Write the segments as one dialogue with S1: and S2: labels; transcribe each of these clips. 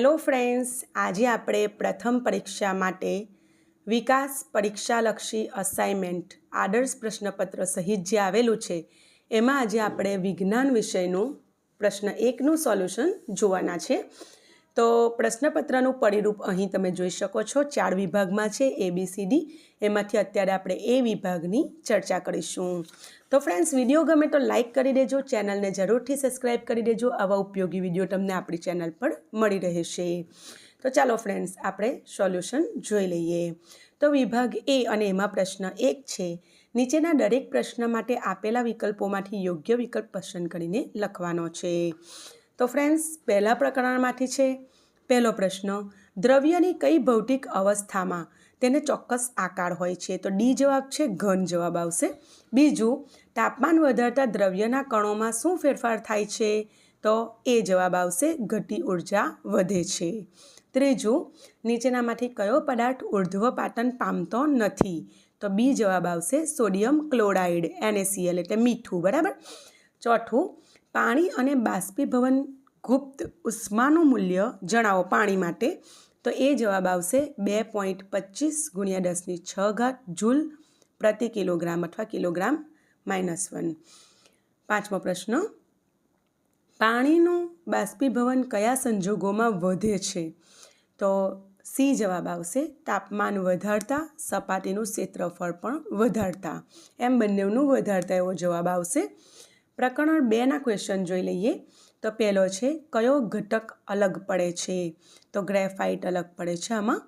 S1: Hello friends, આજે આપણે પ્રથમ પરીક્ષા માટે વિકાસ પરીક્ષાલક્ષી અસાઇનમેન્ટ આદર્શ પ્રશ્નપત્ર સહિત જે આવેલું છે એમાં આજે આપણે વિજ્ઞાન વિષયનું પ્રશ્ન 1નું સોલ્યુશન જોવાના છે. તો પ્રશ્નપત્રનું પરિરૂપ અહીં તમે જોઈ શકો છો. 4 વિભાગમાં છે ABCD. એમાંથી અત્યારે આપણે A વિભાગની ચર્ચા કરીશું. તો ફ્રેન્ડ્સ, વિડીયો ગમે તો લાઇક કરી દેજો, ચેનલને જરૂરથી સબસ્ક્રાઈબ કરી દેજો. આવા ઉપયોગી વિડીયો તમને આપણી ચેનલ પર મળી રહેશે. તો ચાલો ફ્રેન્ડ્સ, આપણે સોલ્યુશન જોઈ લઈએ. તો વિભાગ A અને એમાં પ્રશ્ન 1 છે. નીચેના દરેક પ્રશ્ન માટે આપેલા વિકલ્પોમાંથી યોગ્ય વિકલ્પ પસંદ કરીને લખવાનો છે. તો ફ્રેન્ડ્સ, પહેલા પ્રકરણમાંથી છે. પહેલો પ્રશ્ન, દ્રવ્યની કઈ ભૌતિક અવસ્થામાં તેને ચોક્કસ આકાર હોય છે? તો ડી જવાબ છે, ઘન જવાબ આવશે. બીજું, તાપમાન વધારતા દ્રવ્યના કણોમાં શું ફેરફાર થાય છે? તો એ જવાબ આવશે, ગતિ ઉર્જા વધે છે. ત્રીજું, નીચેનામાંથી કયો પદાર્થ ઉર્ધ્વપાતન પામતો નથી? તો બી જવાબ આવશે, સોડિયમ ક્લોરાઇડ NaCl એટલે મીઠું. બરાબર. ચોથું, પાણી અને બાષ્પીભવન ગુપ્ત ઉષ્માનું મૂલ્ય જણાવો પાણી માટે. તો એ જવાબ આવશે 2.25 × 10⁶ જૂલ પ્રતિ કિલોગ્રામ અથવા કિલોગ્રામ -1. પાંચમો પ્રશ્ન, પાણીનું બાષ્પીભવન કયા સંજોગોમાં વધે છે? તો સી જવાબ આવશે, તાપમાન વધારતા, સપાટીનું ક્ષેત્રફળ પણ વધારતા, એમ બંનેનું વધારતા એવો જવાબ આવશે. પ્રકરણ 2ના ક્વેશ્ચન જોઈ લઈએ. તો પહેલો છે, કયો ઘટક અલગ પડે છે? તો ગ્રેફાઇટ અલગ પડે છે આમાં.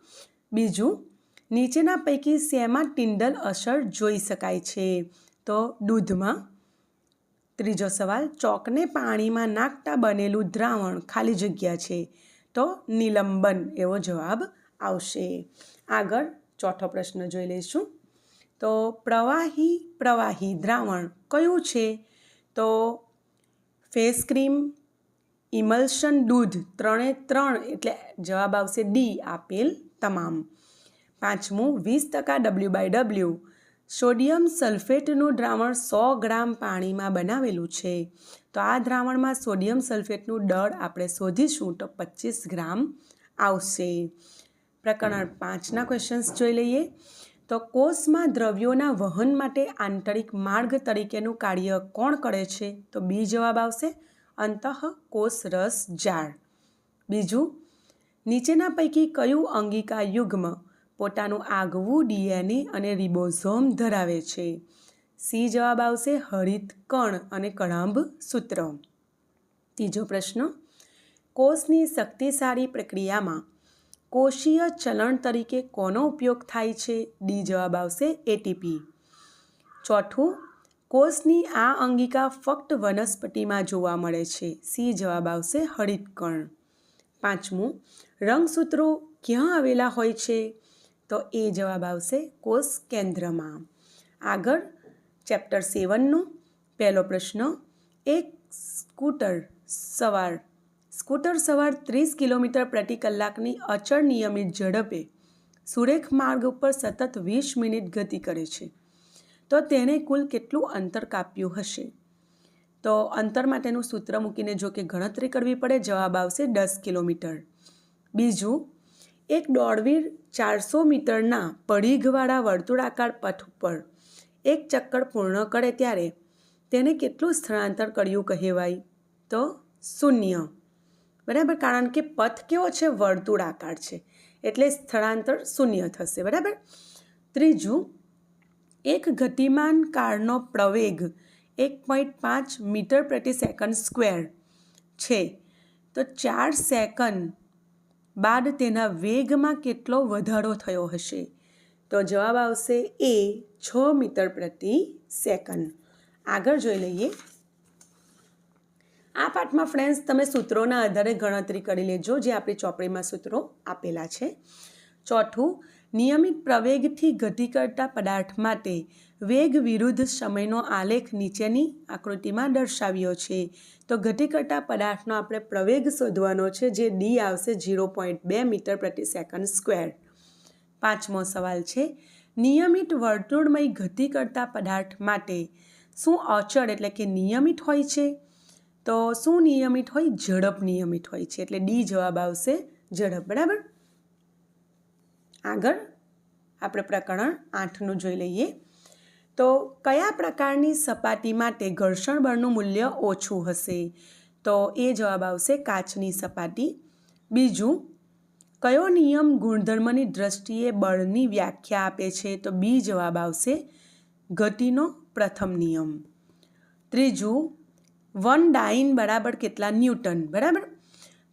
S1: બીજું, નીચેના પૈકી શેમાં ટિન્ડલ અસર જોઈ શકાય છે? તો દૂધમાં. ત્રીજો સવાલ, ચોકને પાણીમાં નાખતા બનેલું દ્રાવણ ખાલી જગ્યા છે. તો નિલંબન એવો જવાબ આવશે. આગળ ચોથો પ્રશ્ન જોઈ લઈશું. તો પ્રવાહી દ્રાવણ કયું છે? તો ફેસ ક્રીમ, ઇમલ્શન, દૂધ, 3 એટલે જવાબ આવશે ડી, આપેલ તમામ. પાંચમું, 20% W/W સોડિયમ સલ્ફેટનું દ્રાવણ 100 ગ્રામ પાણીમાં બનાવેલું છે. તો આ દ્રાવણમાં સોડિયમ સલ્ફેટનું દળ આપણે શોધીશું તો 25 ગ્રામ આવશે. પ્રકરણ 5ના ક્વેશ્ચન્સ જોઈ લઈએ. તો કોષમાં દ્રવ્યોના વહન માટે આંતરિક માર્ગ તરીકેનું કાર્ય કોણ કરે છે? તો બી જવાબ આવશે, અંતઃકોષ રસ જાળ. બીજું, નીચેના પૈકી કયું અંગિકા યુગ્મ પોતાનું આગવું DNA અને રિબોઝોમ ધરાવે છે? સી જવાબ આવશે, હરિત કણ અને કણાભ સૂત્ર. ત્રીજો પ્રશ્ન, કોષની શક્તિશાળી પ્રક્રિયામાં કોષીય ચલણ તરીકે કોનો ઉપયોગ થાય છે? ડી જવાબ આવશે, ATP. ચોથું, કોષની આ અંગિકા ફક્ત વનસ્પતિમાં જોવા મળે છે. સી જવાબ આવશે, હરિતકણ. પાંચમું, રંગસૂત્રો ક્યાં આવેલા હોય છે? તો એ જવાબ આવશે, કોષ કેન્દ્રમાં. આગળ ચેપ્ટર 7નું પહેલો પ્રશ્ન, એક સ્કૂટર સવાર 30 કિલોમીટર પ્રતિ કલાકની અચળ નિયમિત ઝડપે સુરેખ માર્ગ ઉપર સતત 20 મિનિટ ગતિ કરે છે. તો તેને કુલ કેટલું અંતર કાપ્યું હશે? તો અંતર માટેનું સૂત્ર મૂકીને જો કે ગણતરી કરવી પડે. જવાબ આવશે 10 કિલોમીટર. બીજું, એક દોડવીર 400 મીટરના પરિઘવાળા વર્તુળાકાર પથ ઉપર એક ચક્કર પૂર્ણ કરે ત્યારે તેને કેટલું સ્થળાંતર કર્યું કહેવાય? તો 0. બરાબર, કારણ કે પથ કેવો છે? વર્તુળાકાર છે, એટલે સ્થળાંતર 0 થશે. બરાબર. ત્રીજું, એક ગતિમાન કારનો પ્રવેગ 1.5 મીટર પ્રતિ સેકન્ડ સ્ક્વેર છે. તો 4 સેકન્ડ બાદ તેના વેગમાં કેટલો વધારો થયો હશે? તો જવાબ આવશે એ, 6 મીટર પ્રતિ સેકન્ડ. આગળ જોઈ લઈએ. આ પાઠમાં ફ્રેન્ડ્સ તમે સૂત્રોના આધારે ગણતરી કરી લેજો, જે આપણી ચોપડીમાં સૂત્રો આપેલા છે. ચોથું, નિયમિત પ્રવેગથી ગતિ કરતા પદાર્થ માટે વેગ વિરુદ્ધ સમયનો આલેખ નીચેની આકૃતિમાં દર્શાવ્યો છે. તો ગતિ કરતા પદાર્થનો આપણે પ્રવેગ શોધવાનો છે, જે ડી આવશે, 0.2 મીટર પ્રતિ સેકન્ડ સ્ક્વેર. પાંચમો સવાલ છે, નિયમિત વર્તુળમય ગતિ કરતા પદાર્થ માટે શું અચળ એટલે કે નિયમિત હોય છે? તો શું નિયમિત હોય? ઝડપ નિયમિત હોય છે, એટલે ડી જવાબ આવશે, ઝડપ. બરાબર. આગળ આપણે પ્રકરણ 8નું જોઈ લઈએ. તો કયા પ્રકારની સપાટી માટે ઘર્ષણ બળનું મૂલ્ય ઓછું હશે? તો એ જવાબ આવશે કાચની સપાટી. બીજું, કયો નિયમ ગુણધર્મની દ્રષ્ટિએ બળની વ્યાખ્યા આપે છે? તો બી જવાબ આવશે ગતિનો પ્રથમ નિયમ. ત્રીજું, 1 ડાઇન બરાબર કેટલા ન્યૂટન? બરાબર,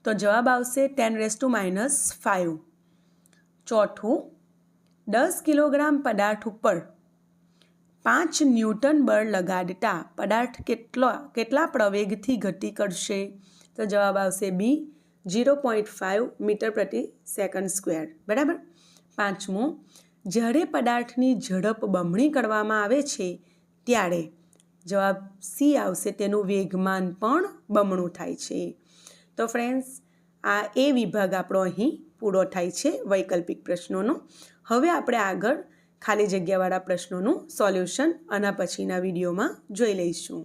S1: તો જવાબ આવશે 10⁻⁵. ચોથું, 10 કિલોગ્રામ પદાર્થ ઉપર 5 ન્યૂટન બળ લગાડતા પદાર્થ કેટલા પ્રવેગથી ગતિ કરશે? તો જવાબ આવશે બી 0.5 મીટર પ્રતિ સેકન્ડ સ્ક્વેર. બરાબર. પાંચમું, જ્યારે પદાર્થની ઝડપ બમણી કરવામાં આવે છે ત્યારે જવાબ સી આવશે તેનું વેગમાન પણ બમણું થાય છે. તો ફ્રેન્ડ્સ, આ એ વિભાગ આપણો અહીં પૂરો થાય છે વૈકલ્પિક પ્રશ્નોનો. હવે આપણે આગળ ખાલી જગ્યાવાળા પ્રશ્નોનું સોલ્યુશન આના પછીના વિડીયોમાં જોઈ લઈશું.